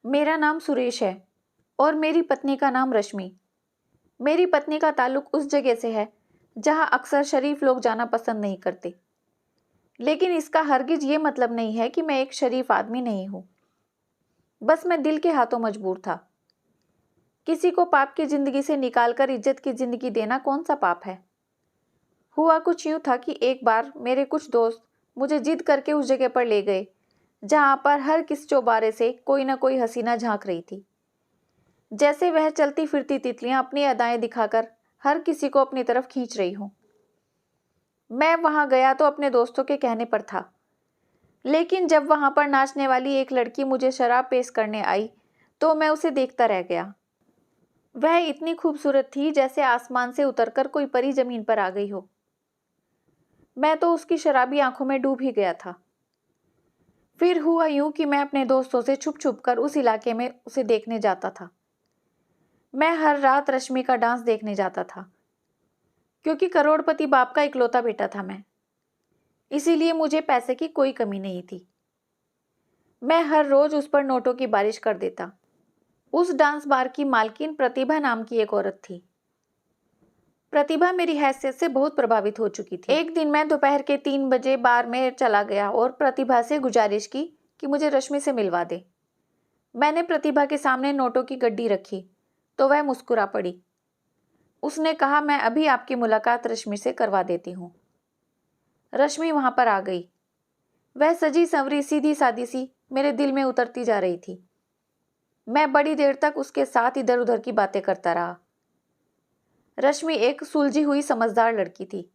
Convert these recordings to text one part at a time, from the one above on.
मेरा नाम सुरेश है और मेरी पत्नी का नाम रश्मि। मेरी पत्नी का ताल्लुक उस जगह से है जहां अक्सर शरीफ लोग जाना पसंद नहीं करते, लेकिन इसका हरगिज ये मतलब नहीं है कि मैं एक शरीफ आदमी नहीं हूं। बस मैं दिल के हाथों मजबूर था। किसी को पाप की जिंदगी से निकालकर इज्जत की जिंदगी देना कौन सा पाप है। हुआ कुछ यूं था कि एक बार मेरे कुछ दोस्त मुझे जिद करके उस जगह पर ले गए जहां पर हर किस चौबारे से कोई ना कोई हसीना झांक रही थी, जैसे वह चलती फिरती तितलियां अपनी अदाएं दिखाकर हर किसी को अपनी तरफ खींच रही हों। मैं वहां गया तो अपने दोस्तों के कहने पर था, लेकिन जब वहां पर नाचने वाली एक लड़की मुझे शराब पेश करने आई तो मैं उसे देखता रह गया। वह इतनी खूबसूरत थी जैसे आसमान से उतरकर कोई परी जमीन पर आ गई हो। मैं तो उसकी शराबी आंखों में डूब ही गया था। फिर हुआ यूं कि मैं अपने दोस्तों से छुप छुप कर उस इलाके में उसे देखने जाता था। मैं हर रात रश्मि का डांस देखने जाता था, क्योंकि करोड़पति बाप का इकलौता बेटा था मैं, इसीलिए मुझे पैसे की कोई कमी नहीं थी। मैं हर रोज उस पर नोटों की बारिश कर देता। उस डांस बार की मालकिन प्रतिभा नाम की एक औरत थी। प्रतिभा मेरी हैसियत से बहुत प्रभावित हो चुकी थी। एक दिन मैं दोपहर के 3 बजे बार में चला गया और प्रतिभा से गुजारिश की कि मुझे रश्मि से मिलवा दे। मैंने प्रतिभा के सामने नोटों की गड्डी रखी तो वह मुस्कुरा पड़ी। उसने कहा, मैं अभी आपकी मुलाकात रश्मि से करवा देती हूँ। रश्मि वहां पर आ गई। वह सजी संवरी सीधी सादी सी मेरे दिल में उतरती जा रही थी। मैं बड़ी देर तक उसके साथ इधर उधर की बातें करता रहा। रश्मि एक सुलझी हुई समझदार लड़की थी।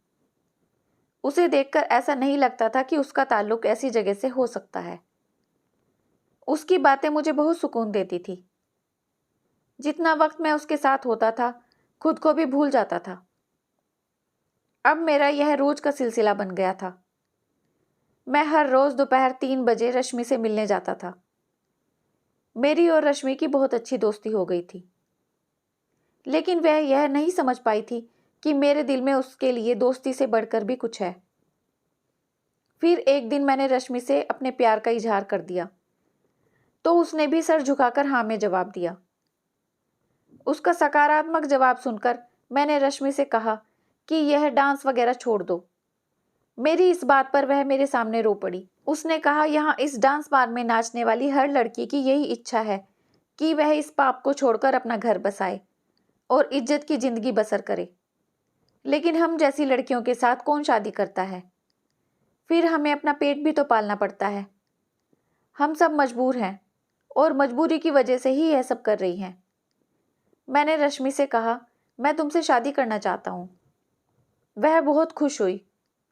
उसे देखकर ऐसा नहीं लगता था कि उसका ताल्लुक ऐसी जगह से हो सकता है। उसकी बातें मुझे बहुत सुकून देती थी। जितना वक्त मैं उसके साथ होता था, खुद को भी भूल जाता था। अब मेरा यह रोज का सिलसिला बन गया था। मैं हर रोज दोपहर 3 बजे रश्मि से मिलने जाता था। मेरी और रश्मि की बहुत अच्छी दोस्ती हो गई थी, लेकिन वह यह नहीं समझ पाई थी कि मेरे दिल में उसके लिए दोस्ती से बढ़कर भी कुछ है। फिर एक दिन मैंने रश्मि से अपने प्यार का इजहार कर दिया, तो उसने भी सर झुकाकर हाँ में जवाब दिया। उसका सकारात्मक जवाब सुनकर मैंने रश्मि से कहा कि यह डांस वगैरह छोड़ दो। मेरी इस बात पर वह मेरे सामने रो पड़ी। उसने कहा, यहाँ इस डांस बार में नाचने वाली हर लड़की की यही इच्छा है कि वह इस पाप को छोड़कर अपना घर बसाए और इज्जत की जिंदगी बसर करे, लेकिन हम जैसी लड़कियों के साथ कौन शादी करता है। फिर हमें अपना पेट भी तो पालना पड़ता है। हम सब मजबूर हैं और मजबूरी की वजह से ही यह सब कर रही हैं। मैंने रश्मि से कहा, मैं तुमसे शादी करना चाहता हूँ। वह बहुत खुश हुई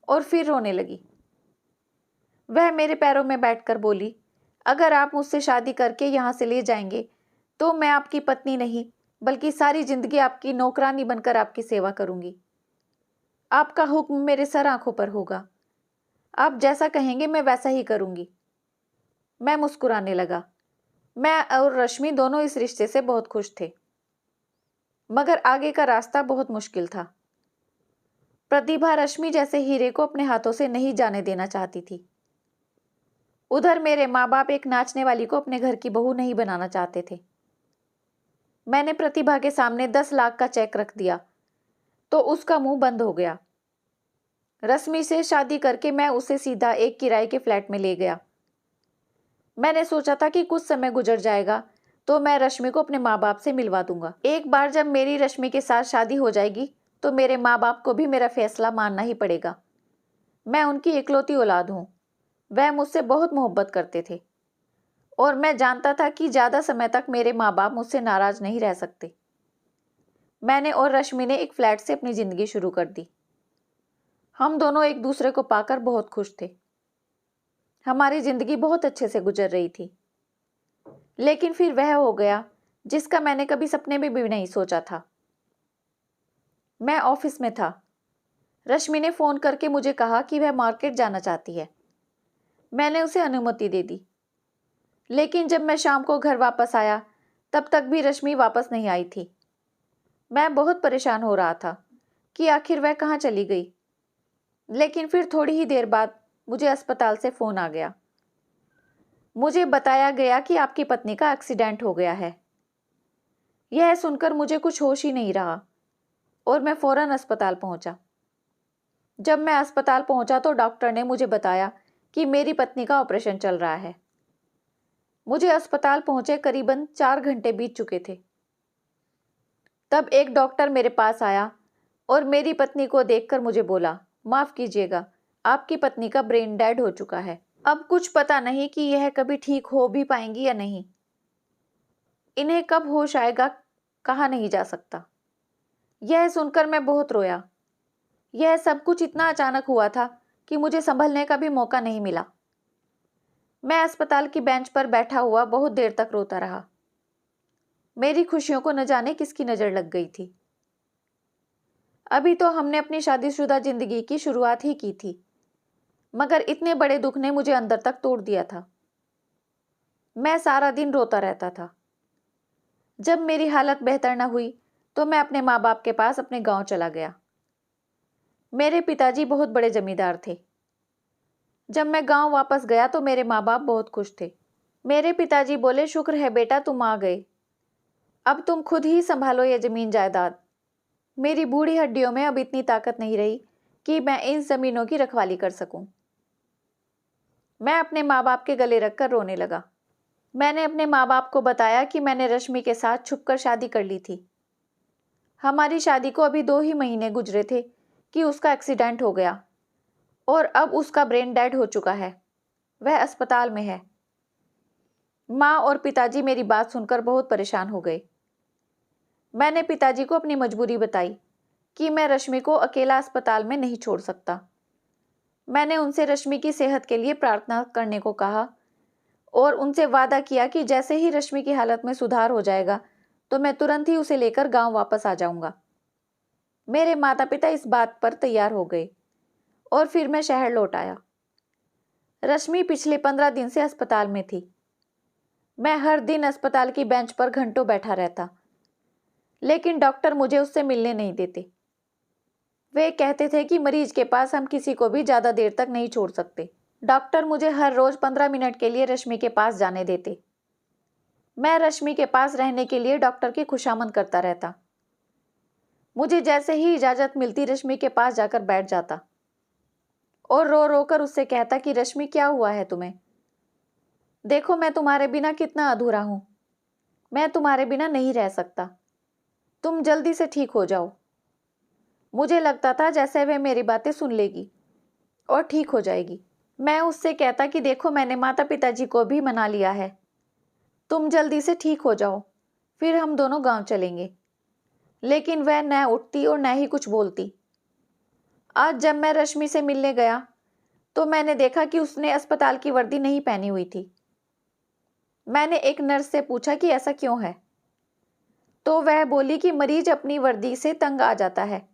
और फिर रोने लगी। वह मेरे पैरों में बैठकर बोली, अगर आप मुझसे शादी करके यहाँ से ले जाएंगे तो मैं आपकी पत्नी नहीं बल्कि सारी जिंदगी आपकी नौकरानी बनकर आपकी सेवा करूंगी। आपका हुक्म मेरे सर आंखों पर होगा। आप जैसा कहेंगे मैं वैसा ही करूंगी। मैं मुस्कुराने लगा। मैं और रश्मि दोनों इस रिश्ते से बहुत खुश थे, मगर आगे का रास्ता बहुत मुश्किल था। प्रतिभा रश्मि जैसे हीरे को अपने हाथों से नहीं जाने देना चाहती थी। उधर मेरे माँ बाप एक नाचने वाली को अपने घर की बहू नहीं बनाना चाहते थे। मैंने प्रतिभा के सामने 10 लाख का चेक रख दिया तो उसका मुंह बंद हो गया। रश्मि से शादी करके मैं उसे सीधा एक किराए के फ्लैट में ले गया। मैंने सोचा था कि कुछ समय गुजर जाएगा तो मैं रश्मि को अपने माँ बाप से मिलवा दूंगा। एक बार जब मेरी रश्मि के साथ शादी हो जाएगी तो मेरे माँ बाप को भी मेरा फैसला मानना ही पड़ेगा। मैं उनकी इकलौती औलाद हूँ। वह मुझसे बहुत मोहब्बत करते थे और मैं जानता था कि ज्यादा समय तक मेरे माँ बाप मुझसे नाराज नहीं रह सकते। मैंने और रश्मि ने एक फ्लैट से अपनी जिंदगी शुरू कर दी। हम दोनों एक दूसरे को पाकर बहुत खुश थे। हमारी जिंदगी बहुत अच्छे से गुजर रही थी। लेकिन फिर वह हो गया जिसका मैंने कभी सपने में भी नहीं सोचा था। मैं ऑफिस में था। रश्मि ने फोन करके मुझे कहा कि वह मार्केट जाना चाहती है। मैंने उसे अनुमति दे दी, लेकिन जब मैं शाम को घर वापस आया तब तक भी रश्मि वापस नहीं आई थी। मैं बहुत परेशान हो रहा था कि आखिर वह कहाँ चली गई। लेकिन फिर थोड़ी ही देर बाद मुझे अस्पताल से फोन आ गया। मुझे बताया गया कि आपकी पत्नी का एक्सीडेंट हो गया है। यह सुनकर मुझे कुछ होश ही नहीं रहा और मैं फौरन अस्पताल पहुंचा। जब मैं अस्पताल पहुंचा तो डॉक्टर ने मुझे बताया कि मेरी पत्नी का ऑपरेशन चल रहा है। मुझे अस्पताल पहुंचे करीबन 4 घंटे बीत चुके थे। तब एक डॉक्टर मेरे पास आया और मेरी पत्नी को देखकर मुझे बोला, माफ कीजिएगा, आपकी पत्नी का ब्रेन डेड हो चुका है। अब कुछ पता नहीं कि यह कभी ठीक हो भी पाएंगी या नहीं। इन्हें कब होश आएगा कहा नहीं जा सकता। यह सुनकर मैं बहुत रोया। यह सब कुछ इतना अचानक हुआ था कि मुझे संभलने का भी मौका नहीं मिला। मैं अस्पताल की बेंच पर बैठा हुआ बहुत देर तक रोता रहा। मेरी खुशियों को न जाने किसकी नजर लग गई थी। अभी तो हमने अपनी शादीशुदा जिंदगी की शुरुआत ही की थी, मगर इतने बड़े दुख ने मुझे अंदर तक तोड़ दिया था। मैं सारा दिन रोता रहता था। जब मेरी हालत बेहतर न हुई तो मैं अपने माँ बाप के पास अपने गांव चला गया। मेरे पिताजी बहुत बड़े जमींदार थे। जब मैं गांव वापस गया तो मेरे माँ बाप बहुत खुश थे। मेरे पिताजी बोले, शुक्र है बेटा तुम आ गए, अब तुम खुद ही संभालो ये जमीन जायदाद। मेरी बूढ़ी हड्डियों में अब इतनी ताकत नहीं रही कि मैं इन जमीनों की रखवाली कर सकूं। मैं अपने माँ बाप के गले रखकर रोने लगा। मैंने अपने माँ बाप को बताया कि मैंने रश्मि के साथ छुपकर शादी कर ली थी। हमारी शादी को अभी 2 ही महीने गुजरे थे कि उसका एक्सीडेंट हो गया और अब उसका ब्रेन डेड हो चुका है। वह अस्पताल में है। माँ और पिताजी मेरी बात सुनकर बहुत परेशान हो गए। मैंने पिताजी को अपनी मजबूरी बताई कि मैं रश्मि को अकेला अस्पताल में नहीं छोड़ सकता। मैंने उनसे रश्मि की सेहत के लिए प्रार्थना करने को कहा और उनसे वादा किया कि जैसे ही रश्मि की हालत में सुधार हो जाएगा तो मैं तुरंत ही उसे लेकर गांव वापस आ जाऊंगा। मेरे माता पिता इस बात पर तैयार हो गए और फिर मैं शहर लौट आया। रश्मि पिछले 15 दिन से अस्पताल में थी। मैं हर दिन अस्पताल की बेंच पर घंटों बैठा रहता, लेकिन डॉक्टर मुझे उससे मिलने नहीं देते। वे कहते थे कि मरीज के पास हम किसी को भी ज्यादा देर तक नहीं छोड़ सकते। डॉक्टर मुझे हर रोज 15 मिनट के लिए रश्मि के पास जाने देते। मैं रश्मि के पास रहने के लिए डॉक्टर की खुशामद करता रहता। मुझे जैसे ही इजाजत मिलती रश्मि के पास जाकर बैठ जाता और रो रो कर उससे कहता कि रश्मि क्या हुआ है तुम्हें? देखो मैं तुम्हारे बिना कितना अधूरा हूं। मैं तुम्हारे बिना नहीं रह सकता। तुम जल्दी से ठीक हो जाओ। मुझे लगता था जैसे वह मेरी बातें सुन लेगी और ठीक हो जाएगी। मैं उससे कहता कि देखो मैंने माता पिताजी को भी मना लिया है, तुम जल्दी से ठीक हो जाओ, फिर हम दोनों गांव चलेंगे। लेकिन वह न उठती और न ही कुछ बोलती। आज जब मैं रश्मि से मिलने गया तो मैंने देखा कि उसने अस्पताल की वर्दी नहीं पहनी हुई थी। मैंने एक नर्स से पूछा कि ऐसा क्यों है, तो वह बोली कि मरीज अपनी वर्दी से तंग आ जाता है।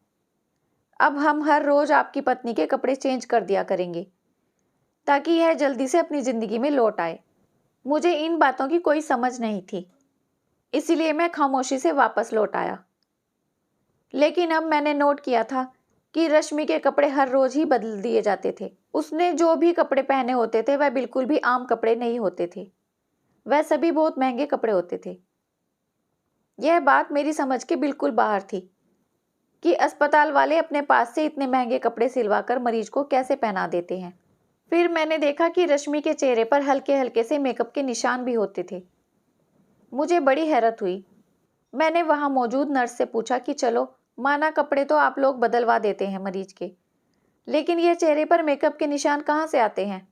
अब हम हर रोज आपकी पत्नी के कपड़े चेंज कर दिया करेंगे ताकि यह जल्दी से अपनी जिंदगी में लौट आए। मुझे इन बातों की कोई समझ नहीं थी, इसीलिए मैं खामोशी से वापस लौट आया। लेकिन अब मैंने नोट किया था कि रश्मि के कपड़े हर रोज ही बदल दिए जाते थे। उसने जो भी कपड़े पहने होते थे वह बिल्कुल भी आम कपड़े नहीं होते थे, वह सभी बहुत महंगे कपड़े होते थे। यह बात मेरी समझ के बिल्कुल बाहर थी कि अस्पताल वाले अपने पास से इतने महंगे कपड़े सिलवाकर मरीज को कैसे पहना देते हैं। फिर मैंने देखा कि रश्मि के चेहरे पर हल्के हल्के से मेकअप के निशान भी होते थे। मुझे बड़ी हैरत हुई। मैंने वहां मौजूद नर्स से पूछा कि चलो माना कपड़े तो आप लोग बदलवा देते हैं मरीज के, लेकिन यह चेहरे पर मेकअप के निशान कहाँ से आते हैं?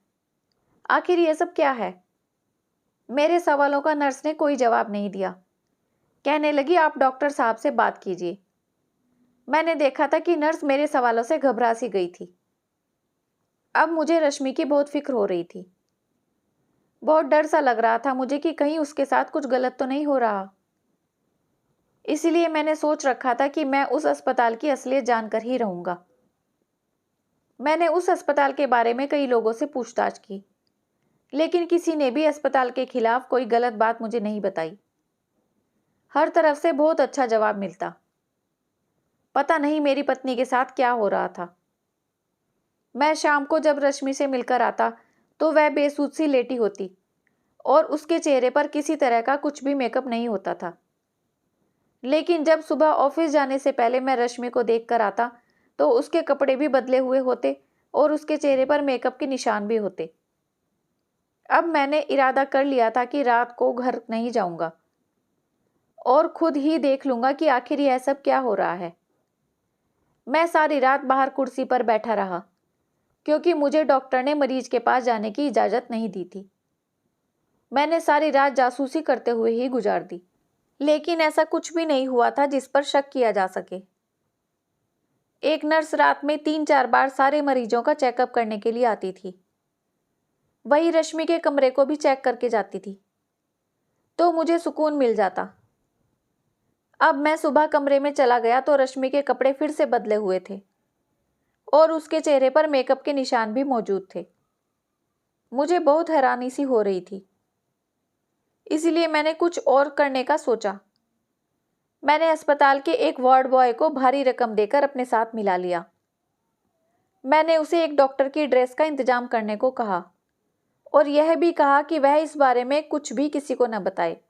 आखिर यह सब क्या है? मेरे सवालों का नर्स ने कोई जवाब नहीं दिया। कहने लगी, आप डॉक्टर साहब से बात कीजिए। मैंने देखा था कि नर्स मेरे सवालों से घबरा सी गई थी। अब मुझे रश्मि की बहुत फिक्र हो रही थी। बहुत डर सा लग रहा था मुझे कि कहीं उसके साथ कुछ गलत तो नहीं हो रहा। इसीलिए मैंने सोच रखा था कि मैं उस अस्पताल की असलियत जानकर ही रहूंगा। मैंने उस अस्पताल के बारे में कई लोगों से पूछताछ की, लेकिन किसी ने भी अस्पताल के खिलाफ कोई गलत बात मुझे नहीं बताई। हर तरफ से बहुत अच्छा जवाब मिलता। पता नहीं मेरी पत्नी के साथ क्या हो रहा था। मैं शाम को जब रश्मि से मिलकर आता तो वह बेसुध सी लेटी होती और उसके चेहरे पर किसी तरह का कुछ भी मेकअप नहीं होता था। लेकिन जब सुबह ऑफिस जाने से पहले मैं रश्मि को देखकर आता तो उसके कपड़े भी बदले हुए होते और उसके चेहरे पर मेकअप के निशान भी होते। अब मैंने इरादा कर लिया था कि रात को घर नहीं जाऊंगा और खुद ही देख लूंगा कि आखिर यह सब क्या हो रहा है। मैं सारी रात बाहर कुर्सी पर बैठा रहा क्योंकि मुझे डॉक्टर ने मरीज के पास जाने की इजाज़त नहीं दी थी। मैंने सारी रात जासूसी करते हुए ही गुजार दी, लेकिन ऐसा कुछ भी नहीं हुआ था जिस पर शक किया जा सके। एक नर्स रात में 3-4 बार सारे मरीजों का चेकअप करने के लिए आती थी। वही रश्मि के कमरे को भी चेक करके जाती थी, तो मुझे सुकून मिल जाता। अब मैं सुबह कमरे में चला गया तो रश्मि के कपड़े फिर से बदले हुए थे और उसके चेहरे पर मेकअप के निशान भी मौजूद थे। मुझे बहुत हैरानी सी हो रही थी, इसलिए मैंने कुछ और करने का सोचा। मैंने अस्पताल के एक वार्ड बॉय को भारी रकम देकर अपने साथ मिला लिया। मैंने उसे एक डॉक्टर की ड्रेस का इंतजाम करने को कहा और यह भी कहा कि वह इस बारे में कुछ भी किसी को न बताए।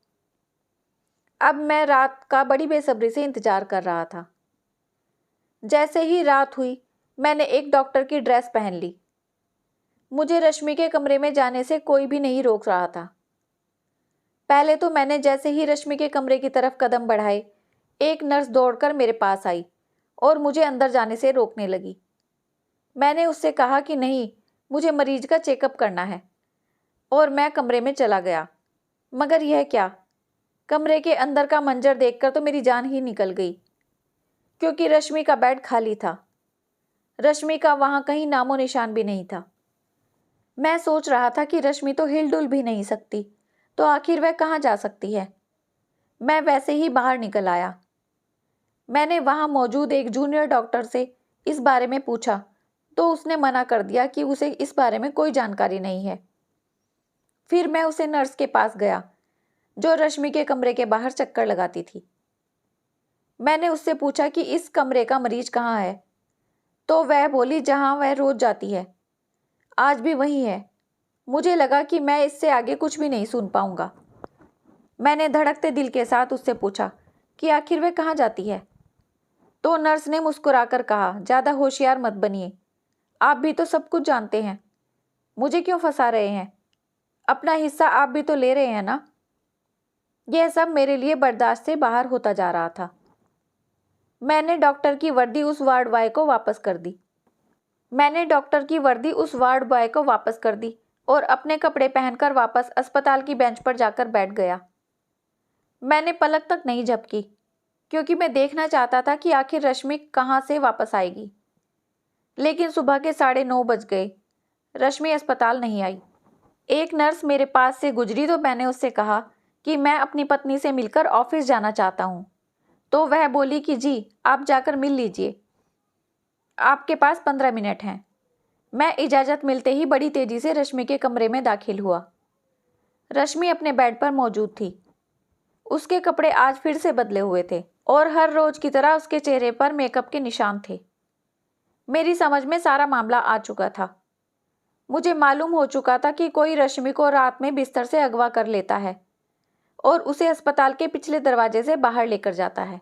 अब मैं रात का बड़ी बेसब्री से इंतजार कर रहा था। जैसे ही रात हुई मैंने एक डॉक्टर की ड्रेस पहन ली। मुझे रश्मि के कमरे में जाने से कोई भी नहीं रोक रहा था। पहले तो मैंने जैसे ही रश्मि के कमरे की तरफ कदम बढ़ाए, एक नर्स दौड़कर मेरे पास आई और मुझे अंदर जाने से रोकने लगी। मैंने उससे कहा कि नहीं, मुझे मरीज का चेकअप करना है, और मैं कमरे में चला गया। मगर यह क्या, कमरे के अंदर का मंजर देखकर तो मेरी जान ही निकल गई, क्योंकि रश्मि का बेड खाली था। रश्मि का वहां कहीं नामो निशान भी नहीं था। मैं सोच रहा था कि रश्मि तो हिलडुल भी नहीं सकती, तो आखिर वह कहाँ जा सकती है। मैं वैसे ही बाहर निकल आया। मैंने वहां मौजूद एक जूनियर डॉक्टर से इस बारे में पूछा तो उसने मना कर दिया कि उसे इस बारे में कोई जानकारी नहीं है। फिर मैं उसे नर्स के पास गया जो रश्मि के कमरे के बाहर चक्कर लगाती थी। मैंने उससे पूछा कि इस कमरे का मरीज कहाँ है, तो वह बोली जहाँ वह रोज जाती है, आज भी वही है। मुझे लगा कि मैं इससे आगे कुछ भी नहीं सुन पाऊंगा। मैंने धड़कते दिल के साथ उससे पूछा कि आखिर वह कहाँ जाती है। तो नर्स ने मुस्कुराकर कहा, ज़्यादा होशियार मत बनिए, आप भी तो सब कुछ जानते हैं, मुझे क्यों फंसा रहे हैं? अपना हिस्सा आप भी तो ले रहे हैं ना। यह सब मेरे लिए बर्दाश्त से बाहर होता जा रहा था। मैंने डॉक्टर की वर्दी उस वार्ड बॉय को वापस कर दी और अपने कपड़े पहनकर वापस अस्पताल की बेंच पर जाकर बैठ गया। मैंने पलक तक नहीं झपकी, क्योंकि मैं देखना चाहता था कि आखिर रश्मि कहाँ से वापस आएगी। लेकिन सुबह के 9:30 बज गए, रश्मि अस्पताल नहीं आई। एक नर्स मेरे पास से गुजरी तो मैंने उससे कहा कि मैं अपनी पत्नी से मिलकर ऑफिस जाना चाहता हूँ। तो वह बोली कि जी, आप जाकर मिल लीजिए, आपके पास 15 मिनट हैं। मैं इजाज़त मिलते ही बड़ी तेजी से रश्मि के कमरे में दाखिल हुआ। रश्मि अपने बेड पर मौजूद थी। उसके कपड़े आज फिर से बदले हुए थे और हर रोज की तरह उसके चेहरे पर मेकअप के निशान थे। मेरी समझ में सारा मामला आ चुका था। मुझे मालूम हो चुका था कि कोई रश्मि को रात में बिस्तर से अगवा कर लेता है और उसे अस्पताल के पिछले दरवाजे से बाहर लेकर जाता है।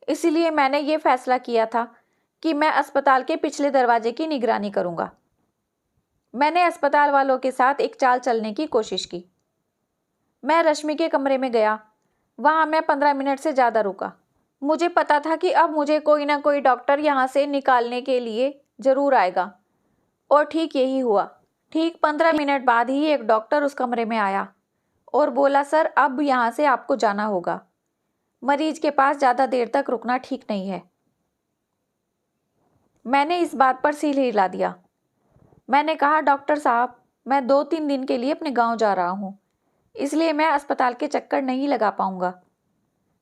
इसलिए मैंने ये फैसला किया था कि मैं अस्पताल के पिछले दरवाजे की निगरानी करूंगा। मैंने अस्पताल वालों के साथ एक चाल चलने की कोशिश की। मैं रश्मि के कमरे में गया। वहां मैं 15 मिनट से ज़्यादा रुका। मुझे पता था कि अब मुझे कोई ना कोई डॉक्टर यहाँ से निकालने के लिए ज़रूर आएगा, और ठीक यही हुआ। ठीक 15 मिनट बाद ही एक डॉक्टर उस कमरे में आया और बोला, सर, अब यहाँ से आपको जाना होगा, मरीज के पास ज़्यादा देर तक रुकना ठीक नहीं है। मैंने इस बात पर सिर हिला दिया। मैंने कहा, डॉक्टर साहब, मैं 2-3 दिन के लिए अपने गांव जा रहा हूँ, इसलिए मैं अस्पताल के चक्कर नहीं लगा पाऊंगा।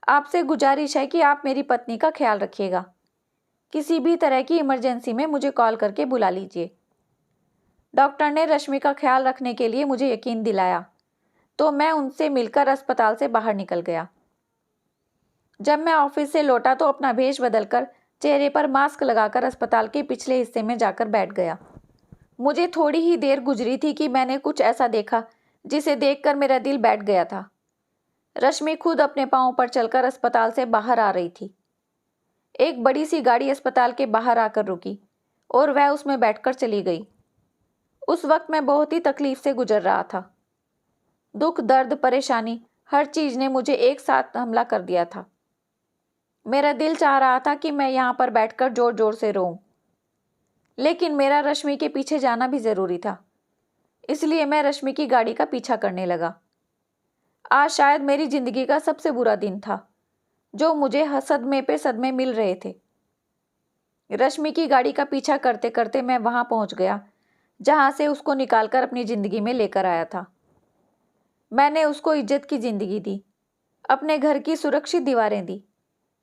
आपसे गुजारिश है कि आप मेरी पत्नी का ख्याल रखिएगा। किसी भी तरह की इमरजेंसी में मुझे कॉल करके बुला लीजिए। डॉक्टर ने रश्मि का ख्याल रखने के लिए मुझे यकीन दिलाया, तो मैं उनसे मिलकर अस्पताल से बाहर निकल गया। जब मैं ऑफिस से लौटा तो अपना भेष बदलकर चेहरे पर मास्क लगाकर अस्पताल के पिछले हिस्से में जाकर बैठ गया। मुझे थोड़ी ही देर गुजरी थी कि मैंने कुछ ऐसा देखा जिसे देखकर मेरा दिल बैठ गया था। रश्मि खुद अपने पांवों पर चलकर अस्पताल से बाहर आ रही थी। एक बड़ी सी गाड़ी अस्पताल के बाहर आकर रुकी और वह उसमें बैठकर चली गई। उस वक्त मैं बहुत ही तकलीफ से गुजर रहा था। दुख, दर्द, परेशानी, हर चीज ने मुझे एक साथ हमला कर दिया था। मेरा दिल चाह रहा था कि मैं यहाँ पर बैठकर जोर जोर से रोऊं, लेकिन मेरा रश्मि के पीछे जाना भी जरूरी था, इसलिए मैं रश्मि की गाड़ी का पीछा करने लगा। आज शायद मेरी जिंदगी का सबसे बुरा दिन था, जो मुझे सदमे पे सदमे मिल रहे थे। रश्मि की गाड़ी का पीछा करते करते मैं वहां पहुंच गया जहां से उसको निकालकर अपनी जिंदगी में लेकर आया था। मैंने उसको इज्जत की जिंदगी दी, अपने घर की सुरक्षित दीवारें दी,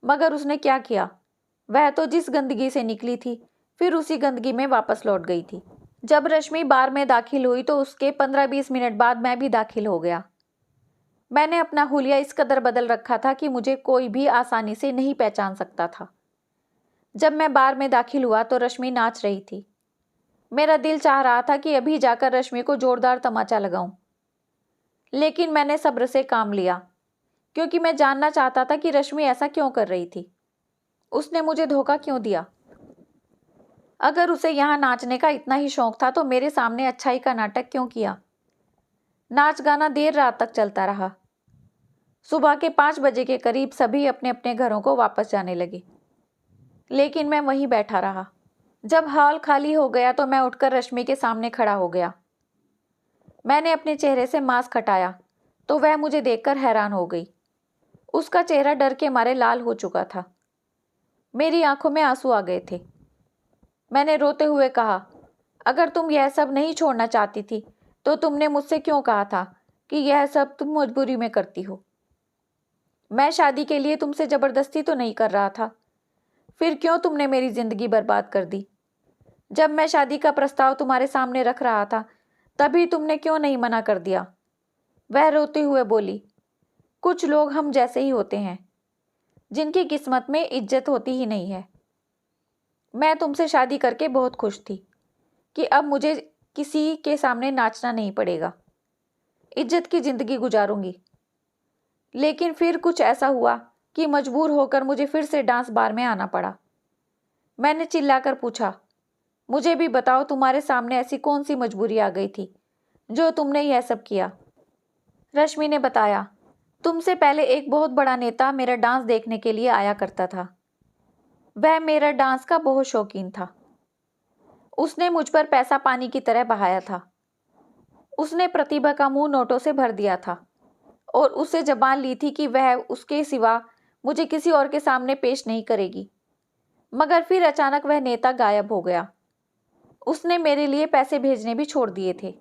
मगर उसने क्या किया? वह तो जिस गंदगी से निकली थी फिर उसी गंदगी में वापस लौट गई थी। जब रश्मि बार में दाखिल हुई तो उसके 15-20 मिनट बाद मैं भी दाखिल हो गया। मैंने अपना हुलिया इस कदर बदल रखा था कि मुझे कोई भी आसानी से नहीं पहचान सकता था। जब मैं बार में दाखिल हुआ तो रश्मि नाच रही थी। मेरा दिल चाह रहा था कि अभी जाकर रश्मि को जोरदार तमाचा लगाऊं, लेकिन मैंने सब्र से काम लिया, क्योंकि मैं जानना चाहता था कि रश्मि ऐसा क्यों कर रही थी। उसने मुझे धोखा क्यों दिया? अगर उसे यहाँ नाचने का इतना ही शौक था तो मेरे सामने अच्छाई का नाटक क्यों किया? नाच गाना देर रात तक चलता रहा। सुबह के 5 बजे के करीब सभी अपने अपने घरों को वापस जाने लगे, लेकिन मैं वहीं बैठा रहा। जब हॉल खाली हो गया तो मैं उठकर रश्मि के सामने खड़ा हो गया। मैंने अपने चेहरे से मास्क हटाया तो वह मुझे देखकर हैरान हो गई। उसका चेहरा डर के मारे लाल हो चुका था। मेरी आंखों में आंसू आ गए थे। मैंने रोते हुए कहा, अगर तुम यह सब नहीं छोड़ना चाहती थी तो तुमने मुझसे क्यों कहा था कि यह सब तुम मजबूरी में करती हो? मैं शादी के लिए तुमसे जबरदस्ती तो नहीं कर रहा था, फिर क्यों तुमने मेरी जिंदगी बर्बाद कर दी? जब मैं शादी का प्रस्ताव तुम्हारे सामने रख रहा था तभी तुमने क्यों नहीं मना कर दिया? वह रोते हुए बोली, कुछ लोग हम जैसे ही होते हैं, जिनकी किस्मत में इज्जत होती ही नहीं है। मैं तुमसे शादी करके बहुत खुश थी कि अब मुझे किसी के सामने नाचना नहीं पड़ेगा, इज्जत की जिंदगी गुजारूंगी। लेकिन फिर कुछ ऐसा हुआ कि मजबूर होकर मुझे फिर से डांस बार में आना पड़ा। मैंने चिल्लाकर पूछा, मुझे भी बताओ, तुम्हारे सामने ऐसी कौन सी मजबूरी आ गई थी जो तुमने यह सब किया? रश्मि ने बताया, तुमसे पहले एक बहुत बड़ा नेता मेरा डांस देखने के लिए आया करता था। वह मेरा डांस का बहुत शौकीन था। उसने मुझ पर पैसा पानी की तरह बहाया था। उसने प्रतिभा का मुंह नोटों से भर दिया था और उससे जबान ली थी कि वह उसके सिवा मुझे किसी और के सामने पेश नहीं करेगी। मगर फिर अचानक वह नेता गायब हो गया। उसने मेरे लिए पैसे भेजने भी छोड़ दिए थे।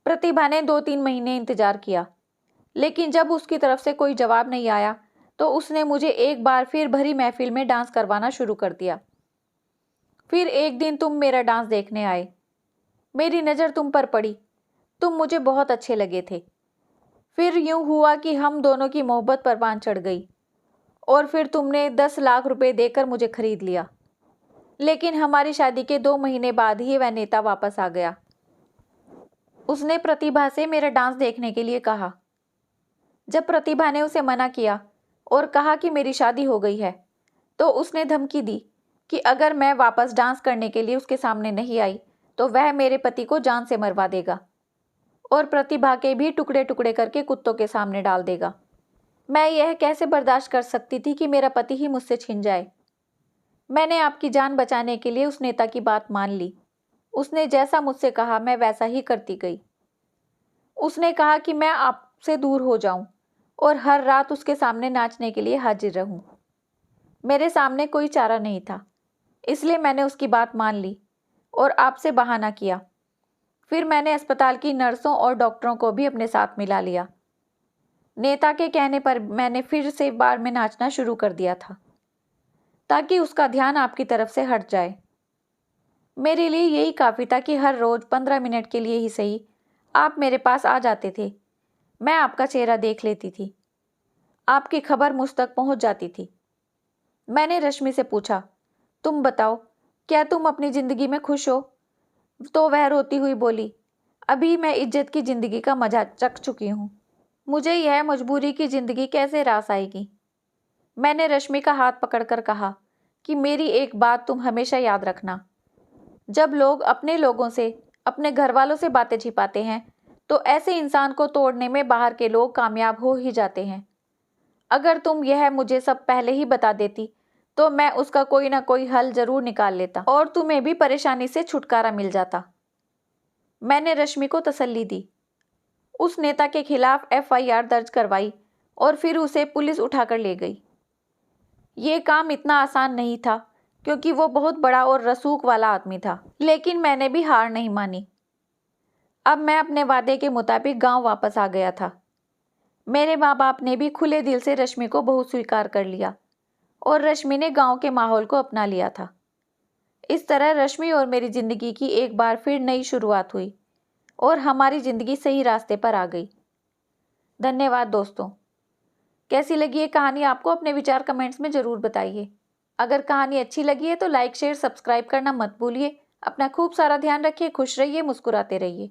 प्रतिभा ने 2-3 महीने इंतजार किया, लेकिन जब उसकी तरफ से कोई जवाब नहीं आया तो उसने मुझे एक बार फिर भरी महफिल में डांस करवाना शुरू कर दिया। फिर एक दिन तुम मेरा डांस देखने आए। मेरी नज़र तुम पर पड़ी। तुम मुझे बहुत अच्छे लगे थे। फिर यूं हुआ कि हम दोनों की मोहब्बत परवान चढ़ गई और फिर तुमने 10 लाख रुपए देकर मुझे खरीद लिया। लेकिन हमारी शादी के 2 महीने बाद ही वह नेता वापस आ गया। उसने प्रतिभा से मेरा डांस देखने के लिए कहा। जब प्रतिभा ने उसे मना किया और कहा कि मेरी शादी हो गई है, तो उसने धमकी दी कि अगर मैं वापस डांस करने के लिए उसके सामने नहीं आई तो वह मेरे पति को जान से मरवा देगा और प्रतिभा के भी टुकड़े टुकड़े करके कुत्तों के सामने डाल देगा। मैं यह कैसे बर्दाश्त कर सकती थी कि मेरा पति ही मुझसे छिन जाए? मैंने आपकी जान बचाने के लिए उस नेता की बात मान ली। उसने जैसा मुझसे कहा मैं वैसा ही करती गई। उसने कहा कि मैं आपसे दूर हो जाऊं और हर रात उसके सामने नाचने के लिए हाजिर रहूं। मेरे सामने कोई चारा नहीं था, इसलिए मैंने उसकी बात मान ली और आपसे बहाना किया। फिर मैंने अस्पताल की नर्सों और डॉक्टरों को भी अपने साथ मिला लिया। नेता के कहने पर मैंने फिर से बार में नाचना शुरू कर दिया था, ताकि उसका ध्यान आपकी तरफ से हट जाए। मेरे लिए यही काफ़ी था कि हर रोज़ 15 मिनट के लिए ही सही आप मेरे पास आ जाते थे। मैं आपका चेहरा देख लेती थी, आपकी खबर मुझ तक पहुंच जाती थी। मैंने रश्मि से पूछा, तुम बताओ, क्या तुम अपनी ज़िंदगी में खुश हो? तो वह रोती हुई बोली, अभी मैं इज्जत की ज़िंदगी का मजा चख चुकी हूँ। मुझे यह मजबूरी की ज़िंदगी कैसे रास आएगी। मैंने रश्मि का हाथ पकड़कर कहा कि मेरी एक बात तुम हमेशा याद रखना, जब लोग अपने लोगों से, अपने घर वालों से बातें छिपाते हैं तो ऐसे इंसान को तोड़ने में बाहर के लोग कामयाब हो ही जाते हैं। अगर तुम यह मुझे सब पहले ही बता देती तो मैं उसका कोई ना कोई हल जरूर निकाल लेता और तुम्हें भी परेशानी से छुटकारा मिल जाता। मैंने रश्मि को तसल्ली दी। उस नेता के खिलाफ FIR दर्ज करवाई और फिर उसे पुलिस उठाकर ले गई। ये काम इतना आसान नहीं था क्योंकि वो बहुत बड़ा और रसूख वाला आदमी था, लेकिन मैंने भी हार नहीं मानी। अब मैं अपने वादे के मुताबिक गांव वापस आ गया था। मेरे माँ बाप ने भी खुले दिल से रश्मि को बहू स्वीकार कर लिया और रश्मि ने गांव के माहौल को अपना लिया था। इस तरह रश्मि और मेरी ज़िंदगी की एक बार फिर नई शुरुआत हुई और हमारी ज़िंदगी सही रास्ते पर आ गई। धन्यवाद दोस्तों। कैसी लगी ये कहानी आपको? अपने विचार कमेंट्स में ज़रूर बताइए। अगर कहानी अच्छी लगी है तो लाइक, शेयर, सब्सक्राइब करना मत भूलिए। अपना खूब सारा ध्यान रखिए, खुश रहिए, मुस्कुराते रहिए।